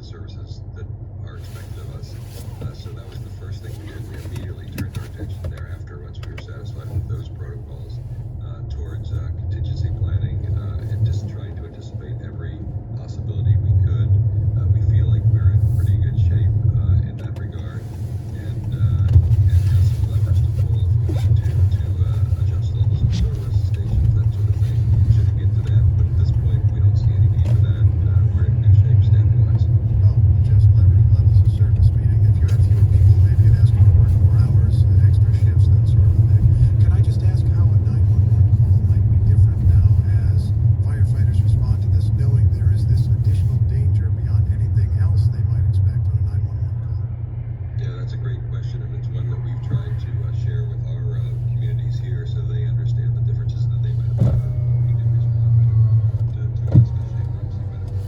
services that are expected of us. So that was the first thing we did. We immediately turned our attention thereafter, once we were satisfied with those protocols, towards contingency planning and just trying to anticipate every possibility we could. We feel like we're in pretty good shape in that regard, and have some levers to pull if we need to adjust levels of service, stations, that sort of thing, should it get to that. But at this point, we don't see any need for that. We're in good shape staffing-wise. Oh, just levels of service, meaning if you had fewer people, maybe you'd ask them to work more hours, extra shifts, that sort of thing. Can I just ask how a 911 call might be different now as firefighters respond to this, knowing there is this additional danger beyond anything else they might expect on a 911 call? Yeah, that's a great question, and it's one that we've tried to share with our communities here, so they understand the differences that they might have when we do respond to especially emergency medical calls.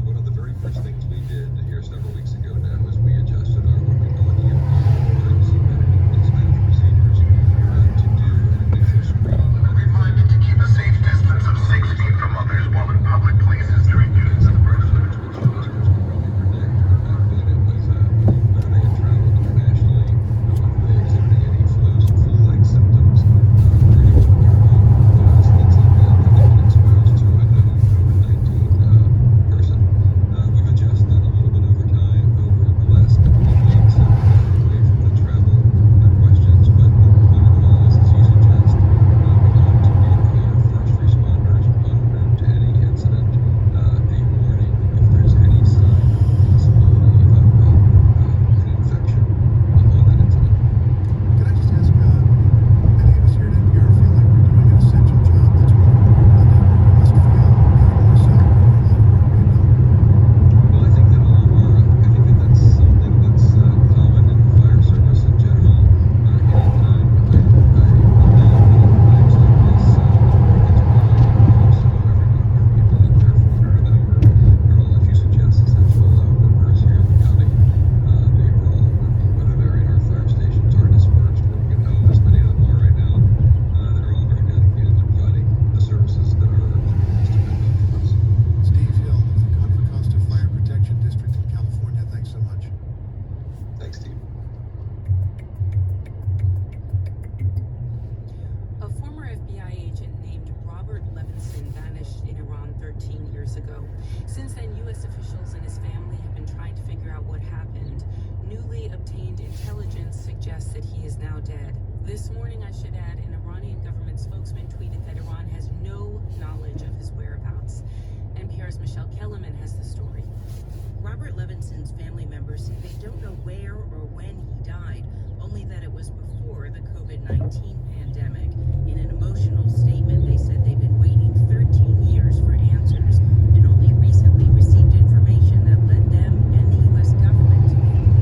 One of the very first things we did here several weeks ago now is we adjusted our what we call emergency medical dispatch procedures to do an initial screening. Reminded to keep a safe distance of 6 feet from others while in public places during use of the restroom. To ensure listeners can probably predict. Back then it was whether they had traveled internationally, were they exhibiting any flu-like symptoms, or anyone in their home things like that they've been exposed to a known COVID-19 person. We've adjusted that a little bit over time, over the last couple of weeks, away from the travel questions, but the point of it all is, as you suggest, we want to give our first responders en route to any incident a warning if there's any sign or possibility of an infection on that incident. Can I just ask, many of us here at NPR feel like we're doing an essential job that's more important than ever. You must feel even more so when you're on appropriate now. Well, I think that that's something that's common in the fire service in general. Anytime I know that in times like this, it's really so everyone, our people out there for 100 an hour, are all, as you suggest, essential workers here in the county. They are all working, whether they're in our fire stations or dispersed, working at home, as many of them are right now. They're all very dedicated to providing the services that our communities depend on from us. Steve Hill of the Contra Costa Fire Protection District in California, thanks so much. Thanks, Steve. A former FBI agent named Robert Levinson vanished in Iran 13 years ago. Since then, U.S. officials and his family have been trying to figure out what happened. Newly obtained intelligence suggests that he is now dead. This morning, I should add, an Iranian government spokesman tweeted that Iran has no knowledge of his whereabouts. NPR's Michelle Kellerman has the story. Robert Levinson's family members say they don't know where or when he died, only that it was before the COVID-19 pandemic. In an emotional statement, they said they've been waiting 13 years for answers and only recently received information that led them and the U.S. government to believe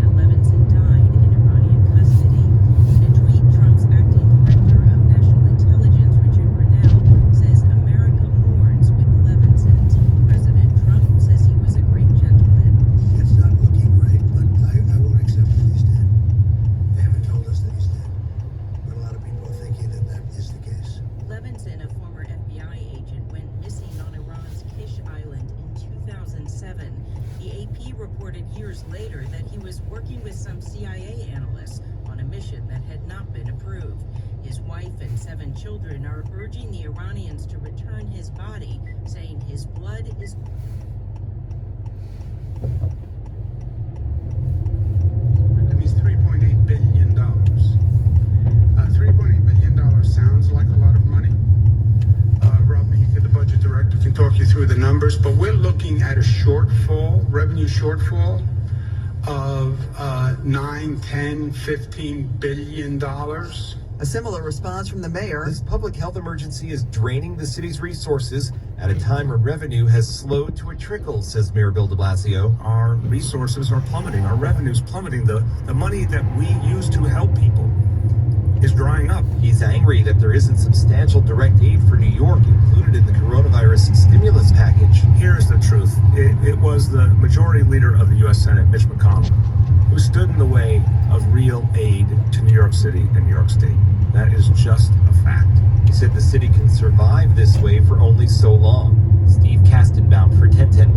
that Levinson died in Iranian custody. In a tweet, Trump's acting director of national intelligence, Richard Grenell, says America mourns with the Levinsons. President Trump says he was a great gentleman. It's not looking great, but I won't accept that he's dead. They haven't told us that he's dead, but a lot of people are thinking that that is the case. Levinson, a former FBI agent, went missing on Iran's Kish Island in 2007. The AP reported years later that he was working with some CIA analysts on a mission that had not been approved. His wife and 7 children are urging the Iranians to return his body, saying his blood is... It means $3.8 billion. $3.8 billion sounds like a lot of money. Rob Meeker, the budget director, can talk you through the numbers, but we're looking at a revenue shortfall of 9, 10, 15 billion dollars. A similar response from the mayor. This public health emergency is draining the city's resources at a time when revenue has slowed to a trickle, says Mayor Bill de Blasio. Our resources are plummeting. Our revenue's plummeting. The money that we use to help people is drying up. He's angry that there isn't substantial direct aid for New York included in the coronavirus stimulus package. Here's the truth. It was the majority leader of the U.S. Senate, Mitch McConnell, who stood in the way of real aid to New York City and New York State. That is just a fact. He said the city can survive this way for only so long. Steve Kastenbaum for 1010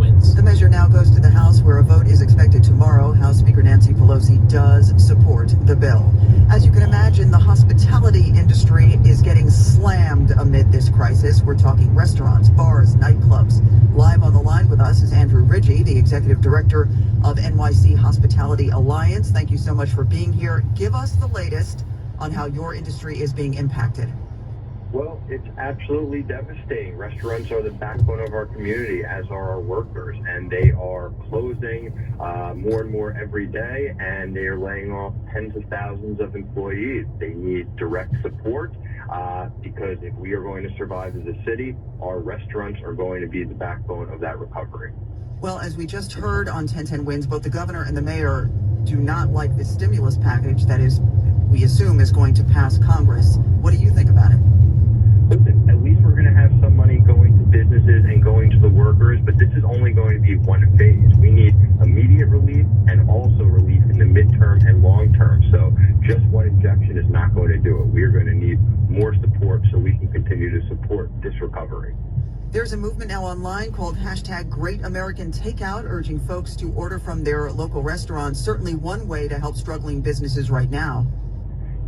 vote is expected tomorrow. House Speaker Nancy Pelosi does support the bill. As you can imagine, the hospitality industry is getting slammed amid this crisis. We're talking restaurants, bars, nightclubs. Live on the line with us is Andrew Ridgie, the Executive Director of NYC Hospitality Alliance. Thank you so much for being here. Give us the latest on how your industry is being impacted. Well, it's absolutely devastating. Restaurants are the backbone of our community, as are our workers, and they are closing more and more every day, and they are laying off tens of thousands of employees. They need direct support because if we are going to survive as a city, our restaurants are going to be the backbone of that recovery. Well, as we just heard on 1010 Wins, both the governor and the mayor do not like this stimulus package that is, we assume, is going to pass Congress. What do you think about it? Listen, at least we're going to have some money going to businesses and going to the workers, but this is only going to be one phase. We need immediate relief and also relief in the midterm and long term. So just one injection is not going to do it. We are going to need more support so we can continue to support this recovery. There's a movement now online called #GreatAmericanTakeout, urging folks to order from their local restaurants. Certainly one way to help struggling businesses right now.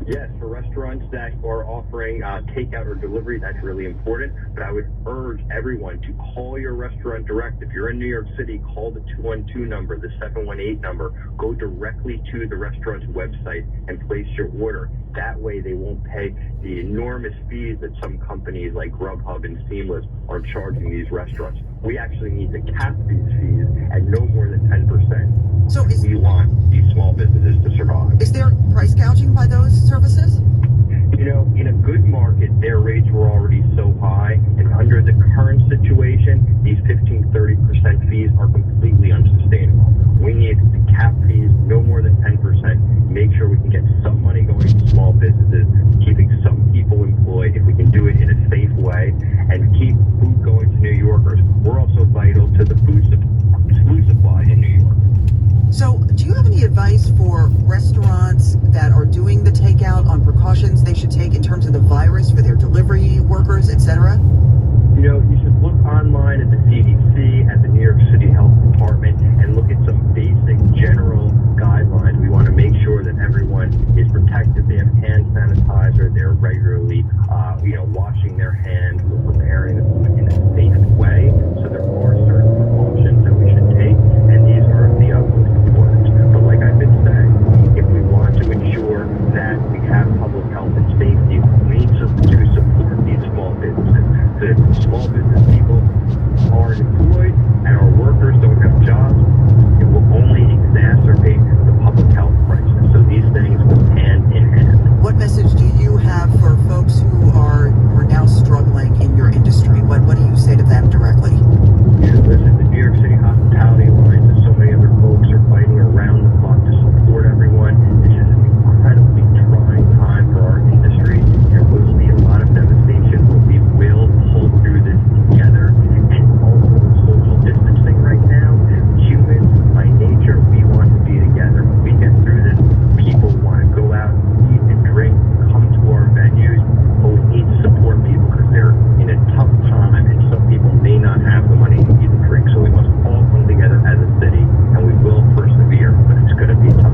Yes, for restaurants that are offering takeout or delivery, that's really important. But I would urge everyone to call your restaurant direct. If you're in New York City, call the 212 number, the 718 number. Go directly to the restaurant's website and place your order. That way they won't pay the enormous fees that some companies like Grubhub and Seamless are charging these restaurants. We actually need to cap these fees at no more than 10%. So we want these small businesses to survive. Is there price gouging by those services? You know, in a good market, their rates were already so high, and under the current situation, these 15-30% fees are completely unsustainable. We need to cap fees no more than 10%, make sure we can get some money going to small businesses, keeping some people employed if we can do it in a safe way, and keep food going to New Yorkers. We're also vital to the food supply in New York. So do you have any advice for restaurants that are doing the takeout on precautions they should take in terms of the virus for their delivery workers, etc.? You know, you should look online at the CDC, at the New York City Health Department, and look at some basic general guidelines. We want to make sure that everyone is protected. They have hand sanitizer. They're regularly, washing their hands. We're preparing the food in a safe way. So there are certain precautions that we should take, and these are the utmost importance. But like I've been saying, if we want to ensure that we have public health and safety, we need to support these small businesses. The small business people are employed and our workers don't have jobs, it will only exacerbate the public health crisis. So these things go hand in hand. What message do you have for folks who are now struggling in your industry? What do you say to them directly? Listen, the New York City Hospitality Alliance and so many other folks are fighting around the clock to support everyone. This is an incredibly trying time for our industry. There will be a lot of devastation, but we will pull through this together. And also with social distancing right now, humans by nature, we want to be together. When we get through this, people want to go out, eat and drink, come to our venues, but we need to support people because they're in a tough time and some people may not have the money to eat and drink. So we must all come together as a city and we will persevere, but it's going to be tough.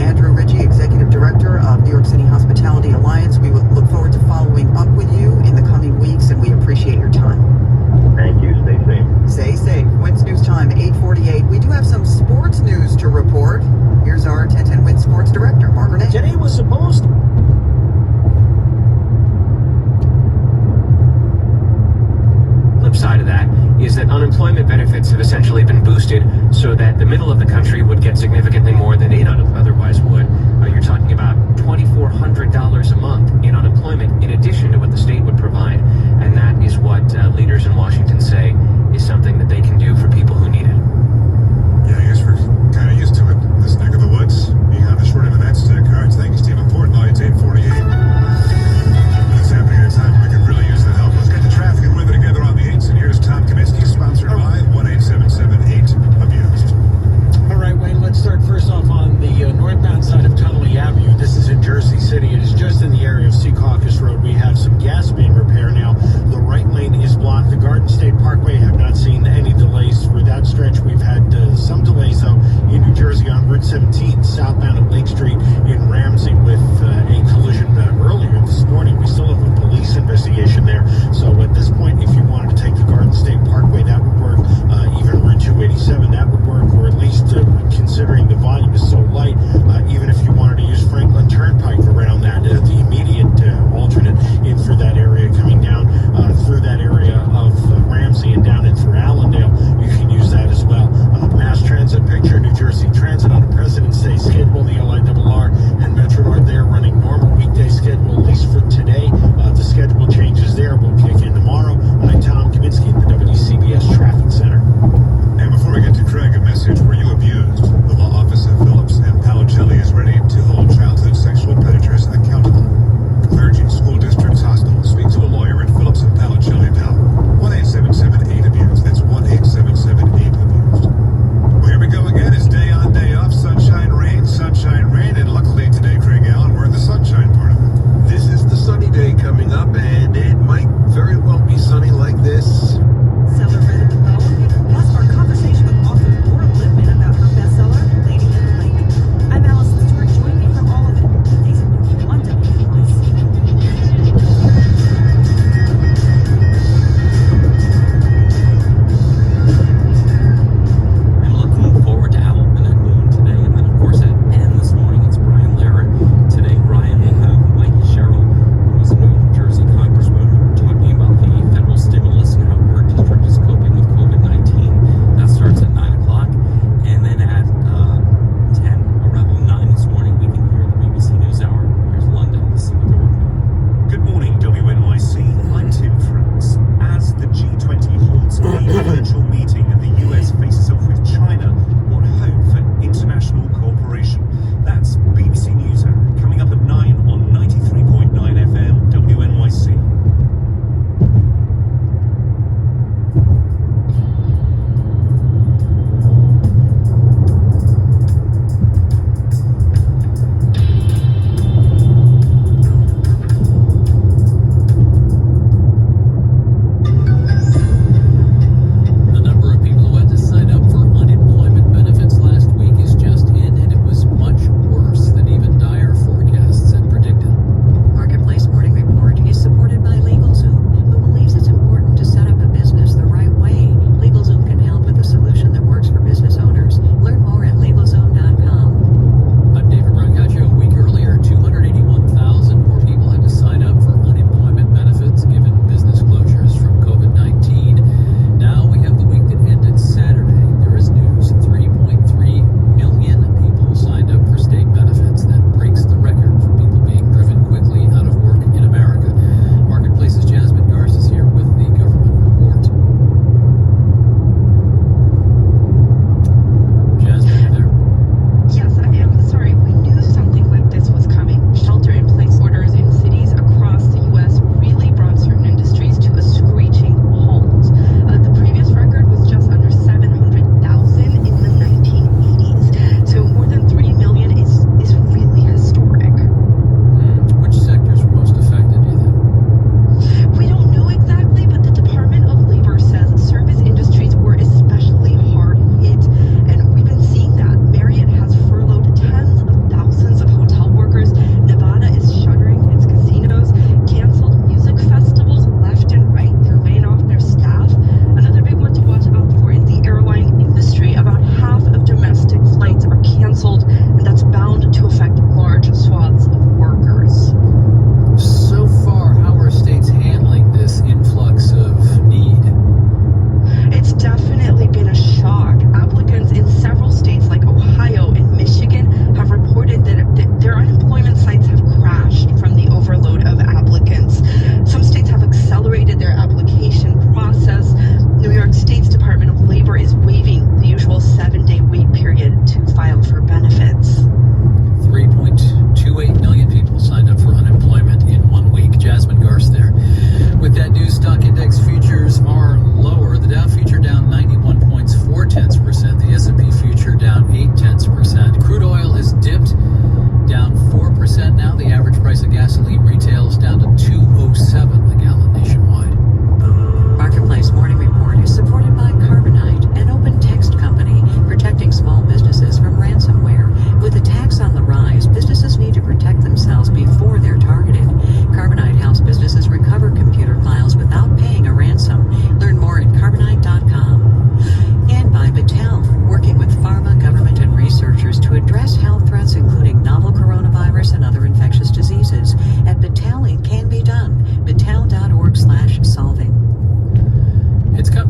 Andrew Ridgie, Executive Director of New York City Hospitality Alliance. We look forward to following up with you in the coming weeks, and we appreciate your time. Thank you. Stay safe. Stay safe. Wins News Time, 8:48. We do have some sports news to report. Here's our 1010 Wins Sports Director, Mark Renee. Today was supposed to... Flip side of that is that unemployment benefits have essentially been boosted so that the middle of the country would get significantly more than it otherwise would. You're talking about $2,400 a month in unemployment in addition to what the state would provide. And that is what leaders in Washington say is something that they can do for people who need it. Yeah, I guess we're kind of used to it, this neck of the woods, being on the short end of that stack cards. Thank you, Stephen Portnoy. It's 8:48. It's happening at a time we could really use the help. Let's get the traffic and weather together on the 8s. And here's Tom Kaminsky, sponsored by 1-877-8-ABUSED. All right, Wayne, let's start first off on the northbound side of Tunnelly Avenue. This is in Jersey City. It is just in the area of Secaucus Road. We have some gas being repaired now. The right lane is blocked. The Garden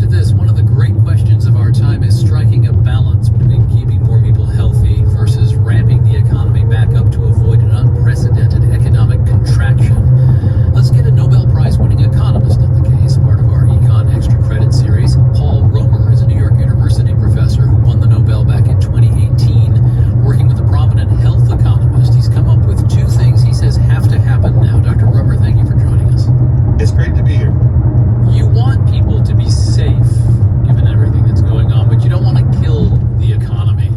this. One of the great questions of our time is striking a balance between keeping more people healthy versus ramping the economy back up to avoid an unprecedented economic contraction. Let's get a Nobel Prize winning economist on the case, part of our Econ Extra Credit series. Paul Romer is a New York University professor who won the Nobel back in 2018. Working with a prominent health economist, he's come up with two things he says have to happen now. Dr. Romer, thank you for joining us. It's great to be here. You want people to be safe, given everything that's going on, but you don't want to kill the economy.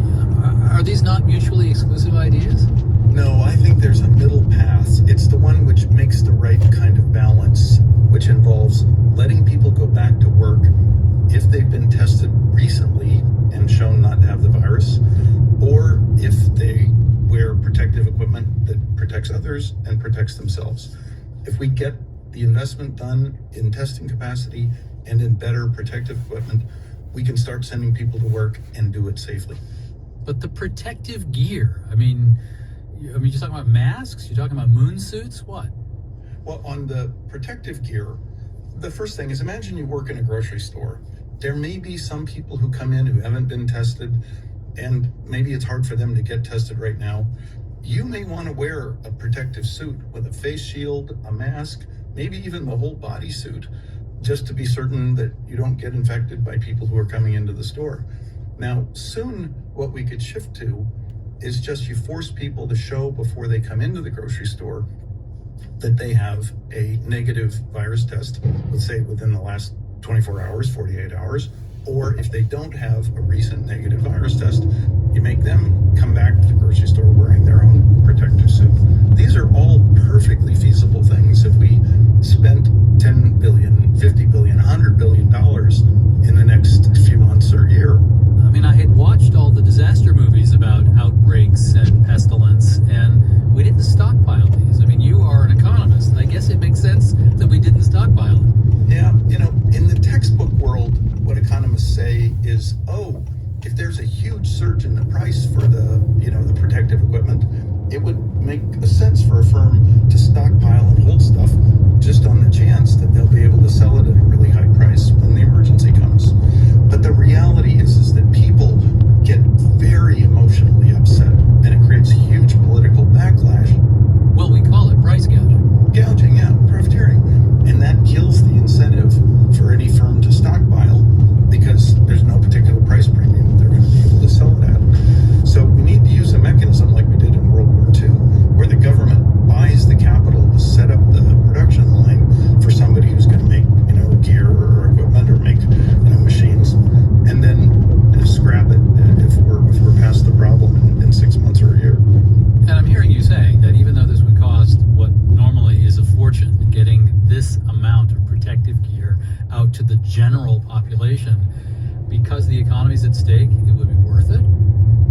Are these not mutually exclusive ideas? No, I think there's a middle path. It's the one which makes the right kind of balance, which involves letting people go back to work if they've been tested recently and shown not to have the virus, or if they wear protective equipment that protects others and protects themselves. If we get the investment done in testing capacity and in better protective equipment, we can start sending people to work and do it safely. But the protective gear, I mean, you're talking about masks? You're talking about moon suits? What? Well, on the protective gear, the first thing is, imagine you work in a grocery store. There may be some people who come in who haven't been tested, and maybe it's hard for them to get tested right now. You may want to wear a protective suit with a face shield, a mask, maybe even the whole body suit, just to be certain that you don't get infected by people who are coming into the store. Now, soon what we could shift to is just you force people to show before they come into the grocery store that they have a negative virus test, let's say within the last 24 hours, 48 hours, or if they don't have a recent negative virus test, you make them come back to the grocery store wearing their own protective suit. These are all perfectly feasible things if we spent $10 billion, $50 billion, $100 billion in the next few months or year. I mean, I had watched all the disaster movies about outbreaks and pestilence, and we didn't stockpile these. I mean, you are an economist. I guess it makes sense that we didn't stockpile them. Yeah, in the textbook world, what economists say is, if there's a huge surge in the price for the protective equipment, it would make a sense for a firm to stockpile and hold stuff just on the chance that they'll be able to sell it at a really high price when the emergency comes. But the reality is that people get very emotionally upset, and it creates a huge political backlash. Well, we call it price gouging. Gouging, yeah, profiteering. And that kills the incentive for any firm to stockpile because there's no particular price premium they're going to be able to sell it at. So we need to use a mechanism like we did in World War II, where the government buys the capital to set up the production line for somebody who's going to make, gear or equipment or make, machines, and then scrap it if we're past the problem in 6 months or a year. And I'm hearing you saying that even though this would cost what normally is a fortune, getting this amount of protective gear out to the general population, because the economy's at stake, it would be worth it?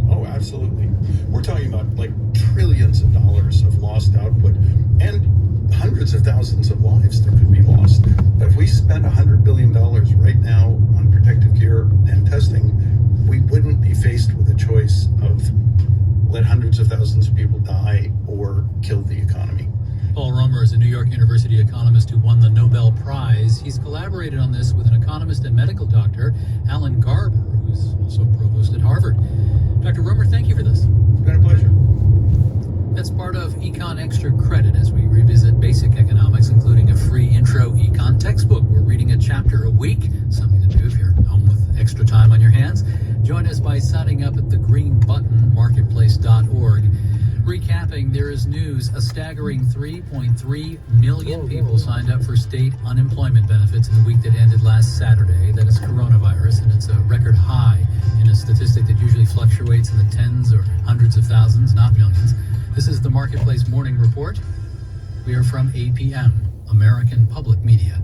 Oh, absolutely. We're talking about like trillions of dollars of lost output and hundreds of thousands of lives that could be lost. But if we spent $100 billion right now on protective gear and testing, we wouldn't be faced with a choice of let hundreds of thousands of people die or kill the economy. Paul Romer is a New York University economist who won the Nobel Prize. He's collaborated on this with an economist and medical doctor, Alan Garber, who's also provost at Harvard. Dr. Romer, thank you for this. It's been a pleasure. That's part of Econ Extra Credit as we revisit basic economics, including a free intro econ textbook. We're reading a chapter a week, something to do if you're home with extra time on your hands. Join us by signing up at the green button, marketplace.org. Recapping, there is news. A staggering 3.3 million people signed up for state unemployment benefits in the week that ended last Saturday. That is coronavirus, and it's a record high in a statistic that usually fluctuates in the tens or hundreds of thousands, not millions. This is the Marketplace Morning Report. We are from APM, American Public Media.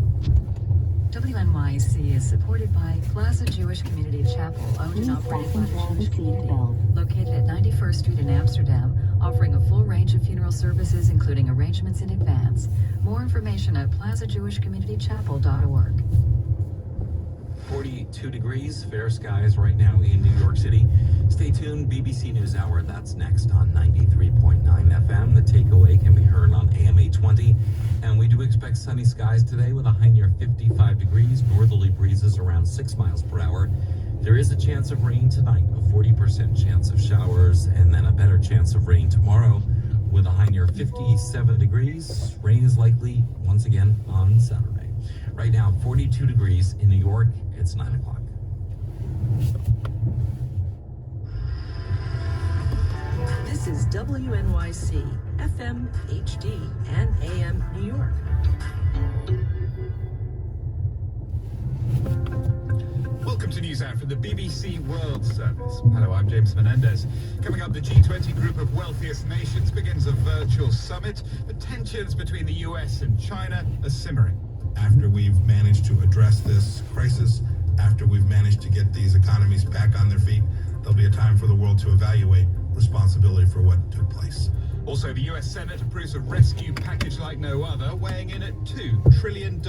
WNYC is supported by Plaza Jewish Community Chapel, owned and operated by the Jewish community. Located at 91st Street in Amsterdam, offering a full range of funeral services, including arrangements in advance. More information at plazajewishcommunitychapel.org. 42 degrees, fair skies right now in New York City. Stay tuned, BBC NewsHour, that's next on 93.9 FM. The takeaway can be heard on AM 820. And we do expect sunny skies today with a high near 55 degrees, northerly breezes around 6 miles per hour. There is a chance of rain tonight, a 40% chance of showers, and then a better chance of rain tomorrow with a high near 57 degrees. Rain is likely once again on Saturday. Right now, 42 degrees in New York. It's 9 o'clock. This is WNYC, FM, HD, and AM New York. Welcome to News Hour from the BBC World Service. Hello, I'm James Menendez. Coming up, the G20 group of wealthiest nations begins a virtual summit. The tensions between the US and China are simmering. After we've managed to address this crisis, after we've managed to get these economies back on their feet, there'll be a time for the world to evaluate responsibility for what took place. Also, the US Senate approves a rescue package like no other, weighing in at $2 trillion.